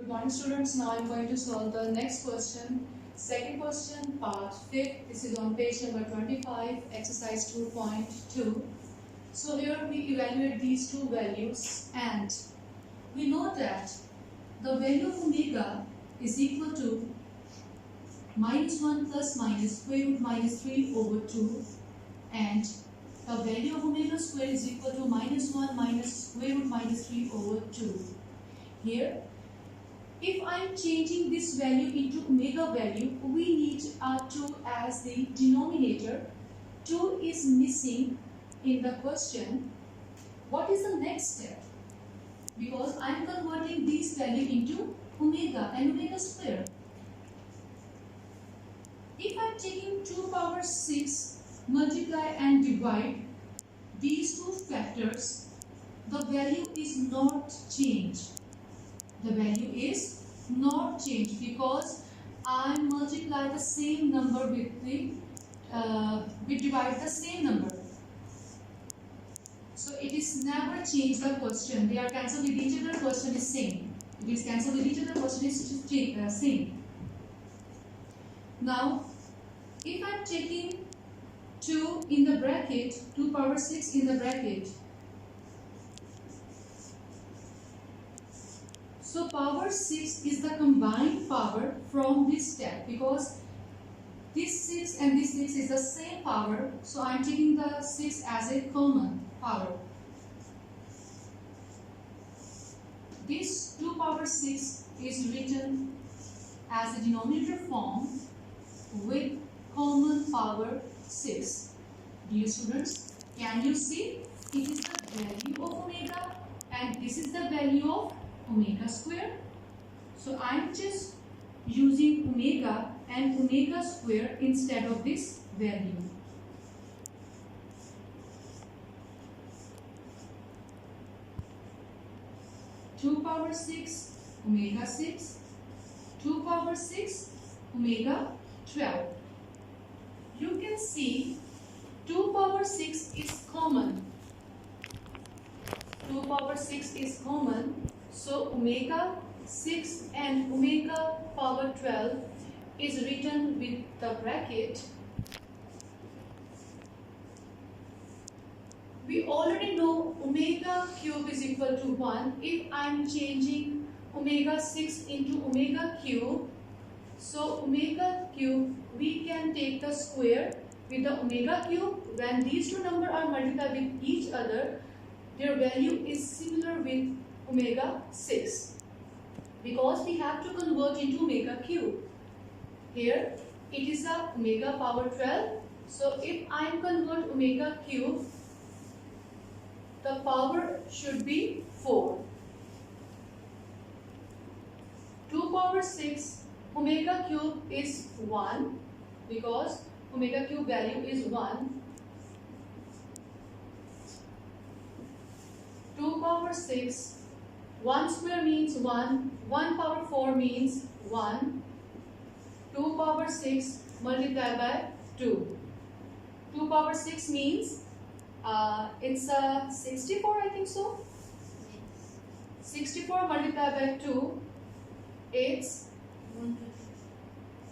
Good morning, students. Now I'm going to solve the next question. Second question, part 5th. This is on page number 25, exercise 2.2. So here we evaluate these two values and we know that the value of omega is equal to -1 plus minus square root minus 3 over 2, and the value of omega square is equal to -1 minus square root minus 3 over 2. Here, if I am changing this value into omega value, we need 2 as the denominator. 2 is missing in the question. What is the next step? Because I am converting this value into omega and omega square. If I am taking 2 power 6, multiply and divide these two factors, the value is not changed. The value is not changed because I multiply the same number with the we divide the same number. So it is never changed the question. They are cancelled with each other. Question is same. It is cancelled with each other. Question is same. Now, if I am taking 2 in the bracket, 2 power 6 in the bracket. So power 6 is the combined power from this step, because this 6 and this 6 is the same power. So I am taking the 6 as a common power. This 2 power 6 is written as a denominator form with common power 6. Dear students, can you see? It is the value of omega and this is the value of omega square. So I am just using omega and omega square instead of this value. Two power 6 omega 6, 2 power 6 omega 12. You can see 2 power 6 is common. 2 power 6 is common. So omega 6 and omega power 12 is written with the bracket. We already know omega cube is equal to 1. If I am changing omega 6 into omega cube, so omega cube we can take the square with the omega cube. When these two numbers are multiplied with each other, their value is similar with omega 6, because we have to convert into omega cube. Here it is a omega power 12. So if I convert omega cube, the power should be 4. 2 power 6 omega cube is 1, because omega cube value is 1. 2 power 6, 1 square means 1, 1 power 4 means 1, 2 power 6 multiplied by 2. 2 power 6 means it's 64, I think so. 64 multiplied by 2, it's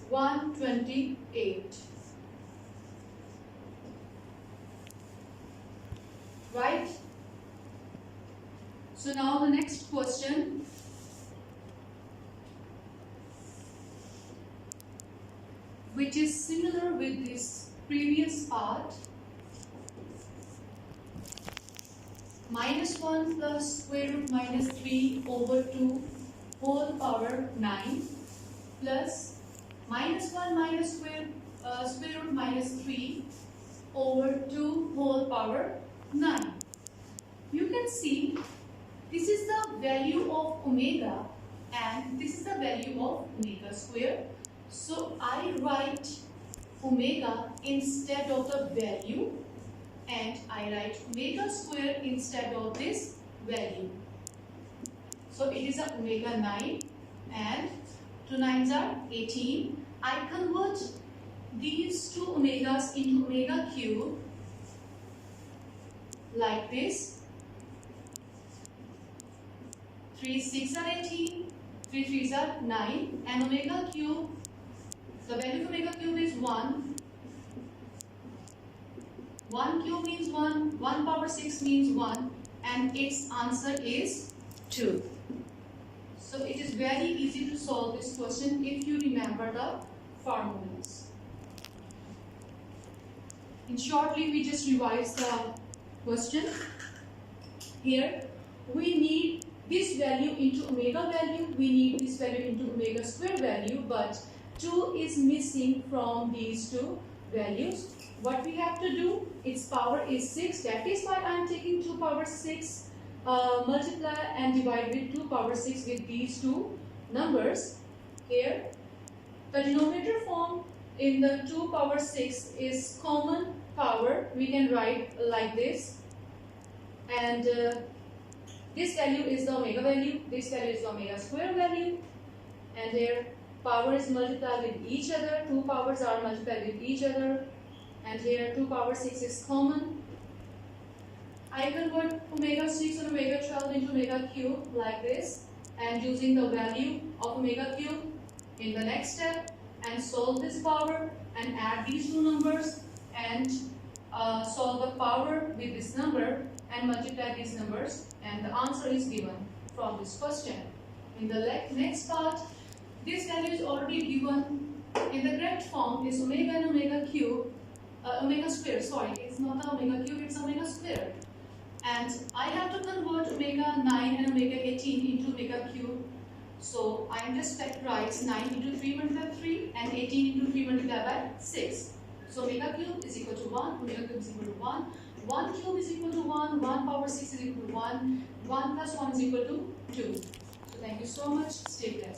128. Right? So now the next question. Which is similar with this previous part. -1 plus square root minus 3 over 2 whole power 9 plus -1 minus square root minus 3 over 2 whole power 9. You can see this is the value of omega and this is the value of omega square. So I write omega instead of the value and I write omega square instead of this value. So it is a omega 9 and 2 9s are 18. I convert these two omegas into omega cube like this. 3 6 are 18, 3 3s are 9, and omega cube, the value of omega cube is 1. 1 cube means 1, 1 power 6 means 1, and its answer is 2. So it is very easy to solve this question if you remember the formulas. In shortly, we just revise the question. Here, we need this value into omega value, we need this value into omega square value, but 2 is missing from these two values. What we have to do, its power is 6, that is why I am taking 2 power 6, multiply and divide with 2 power 6 with these two numbers. Here, the denominator form in the 2 power 6 is common power, we can write like this, and this value is the omega value, this value is the omega square value, and here power is multiplied with each other, 2 powers are multiplied with each other, and here 2 power 6 is common. I convert omega 6 and omega 12 into omega cube like this, and using the value of omega cube in the next step, and solve this power and add these two numbers, and solve the power with this number and multiply these numbers, and the answer is given from this question. In the next part, this value is already given in the correct form is omega and omega cube, omega square, sorry, it's not the omega cube, it's omega square. And I have to convert omega 9 and omega 18 into omega cube. So I am just factorize 9 into 3 multiplied by 3 and 18 into 3 multiplied by 6. So omega cube is equal to 1, omega cube is equal to 1, 1 cube is equal to 1, 1 power 6 is equal to 1, 1 plus 1 is equal to 2. So thank you so much, stay blessed.